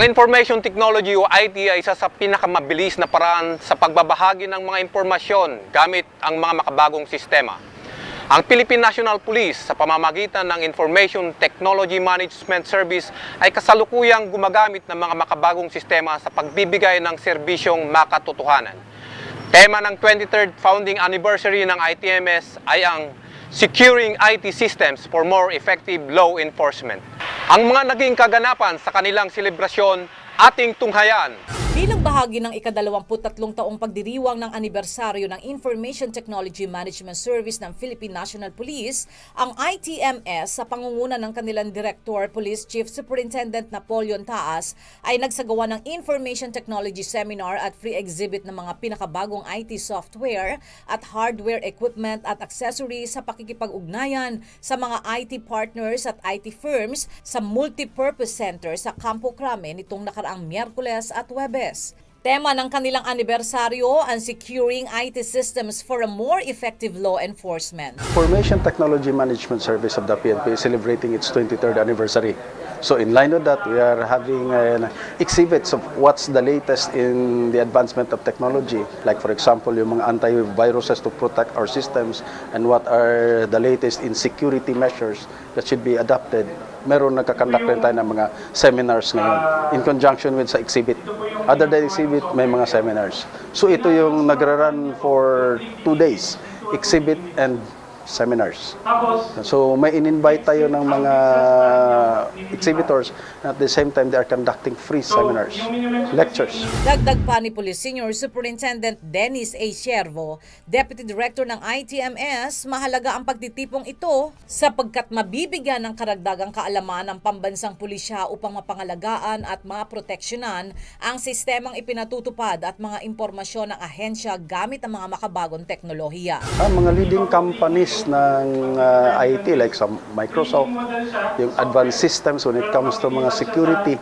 Ang information technology o IT ay isa sa pinakamabilis na paraan sa pagbabahagi ng mga impormasyon gamit ang mga makabagong sistema. Ang Philippine National Police sa pamamagitan ng Information Technology Management Service ay kasalukuyang gumagamit ng mga makabagong sistema sa pagbibigay ng serbisyong makatotohanan. Tema ng 23rd founding anniversary ng ITMS ay ang Securing IT Systems for More Effective Law Enforcement. Ang mga naging kaganapan sa kanilang selebrasyon, ating tunghayan. Bilang bahagi ng ika-23 taong pagdiriwang ng anibersaryo ng Information Technology Management Service ng Philippine National Police, ang ITMS sa pangunguna ng kanilang Director, Police Chief Superintendent Napoleon Taas ay nagsagawa ng Information Technology Seminar at free exhibit ng mga pinakabagong IT software at hardware equipment at accessories sa pakikipag-ugnayan sa mga IT partners at IT firms sa multipurpose center sa Campo Crame nitong nakaraang Miyerkules at Huwebes. Tema ng kanilang anibersaryo, ang Securing IT Systems for a More Effective Law Enforcement. Information Technology Management Service of the PNP is celebrating its 23rd anniversary. So in line with that, we are having exhibits of what's the latest in the advancement of technology. Like for example, yung mga antiviruses to protect our systems and what are the latest in security measures that should be adopted. Meron nagkakandak rin tayo ng mga seminars ngayon in conjunction with sa exhibit. Other than exhibit, may mga seminars. So ito yung nagra-run for 2 days, exhibit and seminars. So may in-invite tayo ng mga exhibitors and at the same time they are conducting free seminars, lectures. Dagdag pa ni Police Senior Superintendent Dennis A. Siervo, Deputy Director ng ITMS, mahalaga ang pagtitipong ito sapagkat mabibigyan ng karagdagang kaalaman ng pambansang pulisya upang mapangalagaan at maproteksyonan ang sistemang ipinatutupad at mga impormasyon ng ahensya gamit ang mga makabagong teknolohiya. Ang mga leading companies ng IT like sa Microsoft, yung advanced systems when it comes to mga security.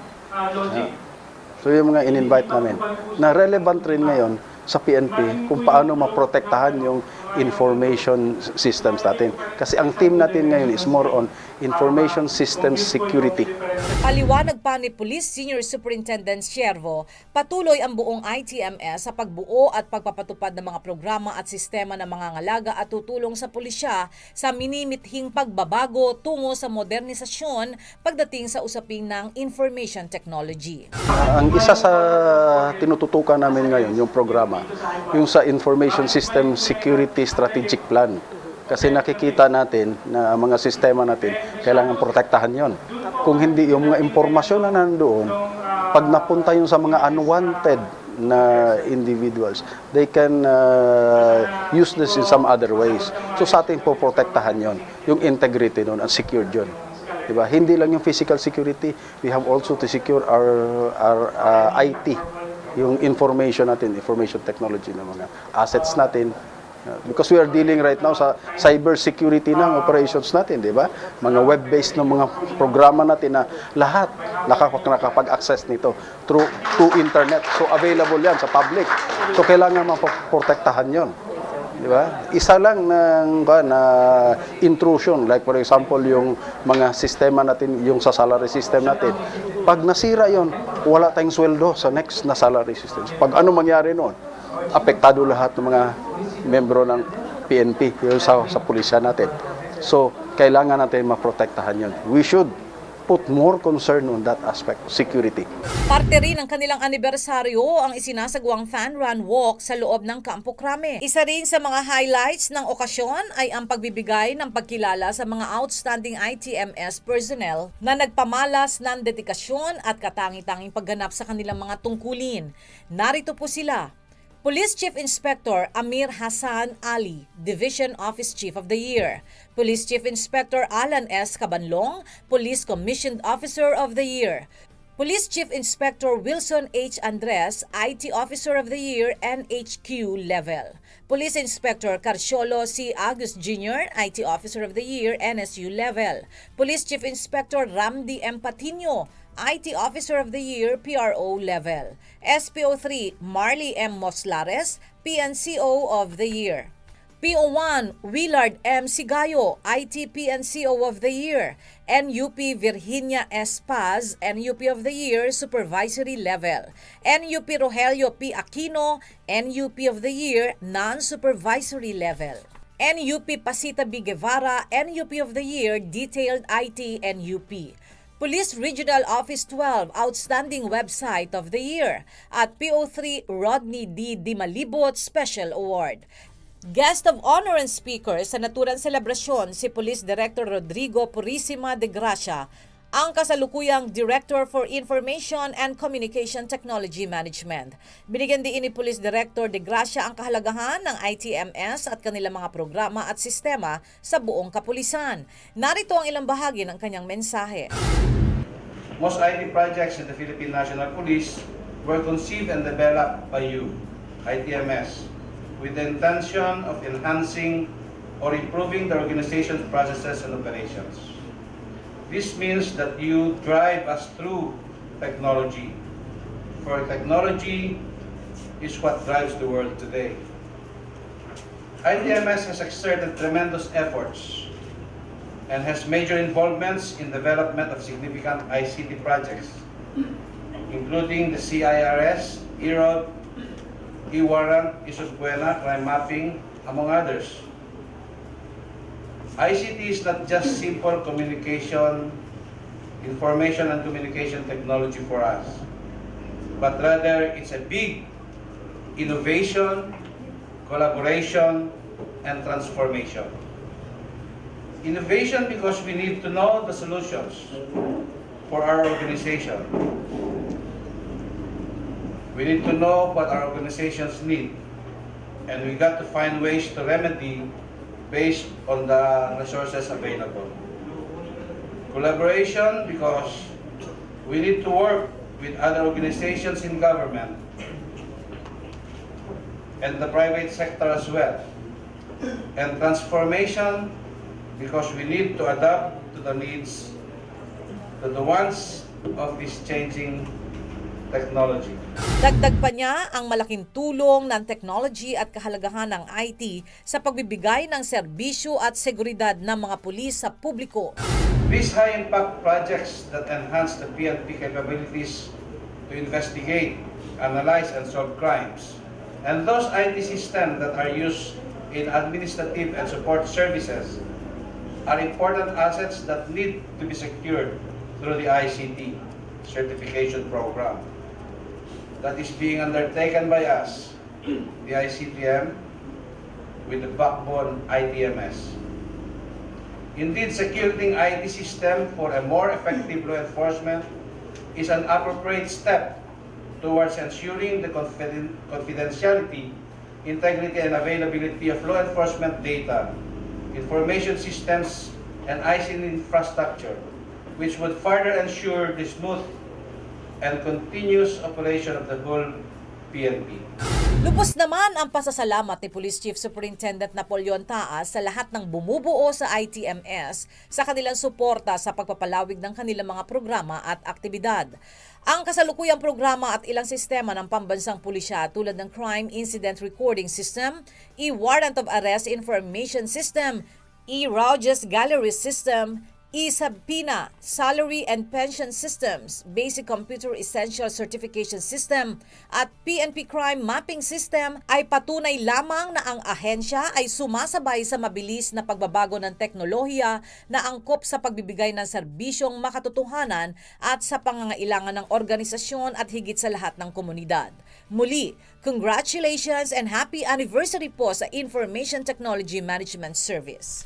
So yung mga in-invite namin na relevant rin ngayon sa PNP kung paano maprotektahan yung information systems natin. Kasi ang team natin ngayon is more on information systems security. Paliwanag pa ni Police Senior Superintendent Siervo, patuloy ang buong ITMS sa pagbuo at pagpapatupad ng mga programa at sistema ng mga ngalaga at tutulong sa pulisya sa minimithing pagbabago tungo sa modernisasyon pagdating sa usaping ng information technology. Ang isa sa tinututukan namin ngayon, yung programa, yung sa Information System Security Strategic Plan. Kasi nakikita natin na mga sistema natin, kailangan protektahan yon. Kung hindi, yung mga impormasyon na nandoon, pag napunta yung sa mga unwanted na individuals, they can use this in some other ways. So sa atin po, protektahan yon, yung integrity nun, and secured yun. Diba? Hindi lang yung physical security, we have also to secure our IT, yung information natin, information technology ng mga assets natin. Because we are dealing right now sa cyber security ng operations natin, di ba? Mga web-based ng mga programa natin na lahat nakapag-access nito through internet. So available yan sa public. So kailangan maprotektahan yon. Di ba? Isa lang na intrusion, like for example yung mga sistema natin, yung sa salary system natin. Pag nasira yon, wala tayong sweldo sa next na salary system. Pag ano mangyari noon, apektado lahat ng mga membro ng PNP yung sa pulisya natin. So, kailangan natin maprotektahan yun. We should put more concern on that aspect, security. Parte rin ng kanilang anibersaryo ang isinasagawang fan run walk sa loob ng Campo Crame. Isa rin sa mga highlights ng okasyon ay ang pagbibigay ng pagkilala sa mga outstanding ITMS personnel na nagpamalas ng dedikasyon at katangi-tanging pagganap sa kanilang mga tungkulin. Narito po sila. Police Chief Inspector Amir Hassan Ali, Division Office Chief of the Year. Police Chief Inspector Alan S. Cabanlong, Police Commissioned Officer of the Year. Police Chief Inspector Wilson H. Andres, IT Officer of the Year, NHQ level. Police Inspector Carciolo C. Agus Jr., IT Officer of the Year, NSU level. Police Chief Inspector Ramdi M. Patino, IT Officer of the Year, PRO level. SPO3 Marley M. Moslares, PNCO of the Year. PO1, Willard M. Sigayo, IT PNCO of the Year. NUP Virginia S. Paz, NUP of the Year, Supervisory Level. NUP Rogelio P. Aquino, NUP of the Year, Non-Supervisory Level. NUP Pasita B. Guevara, NUP of the Year, Detailed IT NUP. Police Regional Office 12, Outstanding Website of the Year. At PO3, Rodney D. Dimalibot, Special Award. Guest of honor and speaker sa naturang selebrasyon si Police Director Rodrigo Purisima de Gracia, ang kasalukuyang Director for Information and Communication Technology Management. Binigyan din ni Police Director de Gracia ang kahalagahan ng ITMS at kanilang mga programa at sistema sa buong kapulisan. Narito ang ilang bahagi ng kanyang mensahe. Most IT projects in the Philippine National Police were conceived and developed by you, ITMS, with the intention of enhancing or improving the organization's processes and operations. This means that you drive us through technology, for technology is what drives the world today. ITMS has exerted tremendous efforts and has major involvements in development of significant ICT projects, including the CIRS, EROD, E-Warrant, Isosbuena, crime mapping, among others. ICT is not just simple communication, information and communication technology for us, but rather it's a big innovation, collaboration, and transformation. Innovation because we need to know the solutions for our organization. We need to know what our organizations need, and we got to find ways to remedy based on the resources available. Collaboration because we need to work with other organizations in government and the private sector as well. And transformation because we need to adapt to the needs, to the wants of this changing technology. Dagdag pa niya ang malaking tulong ng technology at kahalagahan ng IT sa pagbibigay ng serbisyo at seguridad ng mga pulis sa publiko. These high-impact projects that enhance the PNP capabilities to investigate, analyze, and solve crimes, and those IT systems that are used in administrative and support services are important assets that need to be secured through the ICT certification program that is being undertaken by us, the ICTM, with the backbone ITMS. Indeed, securing IT system for a more effective law enforcement is an appropriate step towards ensuring the confidentiality, integrity, and availability of law enforcement data, information systems, and ICT infrastructure, which would further ensure the smooth and continuous operation of the whole PNP. Lubos naman ang pasasalamat ni Police Chief Superintendent Napoleon Taas sa lahat ng bumubuo sa ITMS sa kanilang suporta sa pagpapalawig ng kanilang mga programa at aktibidad. Ang kasalukuyang programa at ilang sistema ng pambansang pulisya tulad ng Crime Incident Recording System, E-Warrant of Arrest Information System, E-Rauges Gallery System, E-Subpoena, Salary and Pension Systems, Basic Computer Essential Certification System at PNP Crime Mapping System ay patunay lamang na ang ahensya ay sumasabay sa mabilis na pagbabago ng teknolohiya na angkop sa pagbibigay ng serbisyong makatotohanan at sa pangangailangan ng organisasyon at higit sa lahat ng komunidad. Muli, congratulations and happy anniversary po sa Information Technology Management Service.